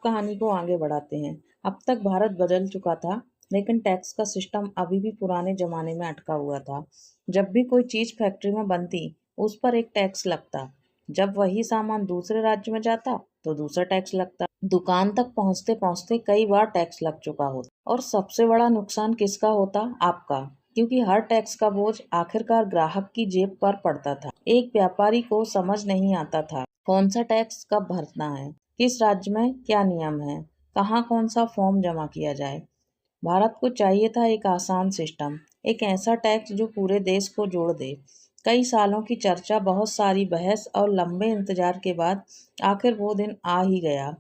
कहानी को आगे बढ़ाते हैं। अब तक भारत बदल चुका था, लेकिन टैक्स का सिस्टम अभी भी पुराने जमाने में अटका हुआ था। जब भी कोई चीज फैक्ट्री में बनती, उस पर एक टैक्स लगता। जब वही सामान दूसरे राज्य में जाता, तो दूसरा टैक्स लगता। दुकान तक पहुंचते पहुंचते कई बार टैक्स लग चुका होता। और सबसे बड़ा नुकसान किसका होता? आपका, क्योंकि हर टैक्स का बोझ आखिरकार ग्राहक की जेब पर पड़ता था। एक व्यापारी को समझ नहीं आता था कौन सा टैक्स कब भरना है, किस राज्य में क्या नियम है, कहाँ कौन सा फॉर्म जमा किया जाए। भारत को चाहिए था एक आसान सिस्टम, एक ऐसा टैक्स जो पूरे देश को जोड़ दे। कई सालों की चर्चा, बहुत सारी बहस और लंबे इंतजार के बाद आखिर वो दिन आ ही गया।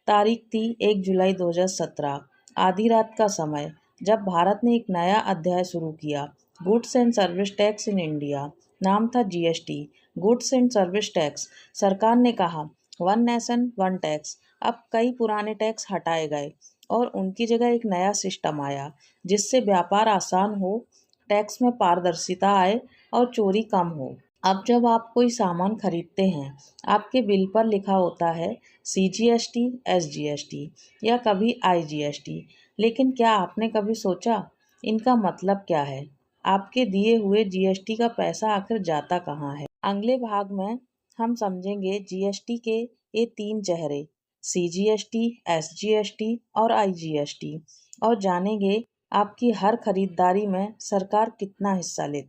तारीख थी 1 जुलाई 2017, आधी रात का समय, जब भारत ने एक नया अध्याय शुरू किया, goods and service tax in India. नाम था GST, goods and service tax. सरकार ने कहा, वन नेशन वन टैक्स। अब कई पुराने टैक्स हटाए गए और उनकी जगह एक नया सिस्टम आया, जिससे व्यापार आसान हो, टैक्स में पारदर्शिता आए और चोरी कम हो। अब जब आप कोई सामान खरीदते हैं, आपके बिल पर लिखा होता है सीजीएसटी, एसजीएसटी या कभी आईजीएसटी। लेकिन क्या आपने कभी सोचा इनका मतलब क्या है? आपके दिए हुए जीएसटी का पैसा आखिर जाता कहाँ है? अगले भाग में हम समझेंगे जीएसटी के ये तीन चेहरे, सीजीएसटी, एसजीएसटी और आईजीएसटी, और जानेंगे आपकी हर खरीदारी में सरकार कितना हिस्सा लेती है।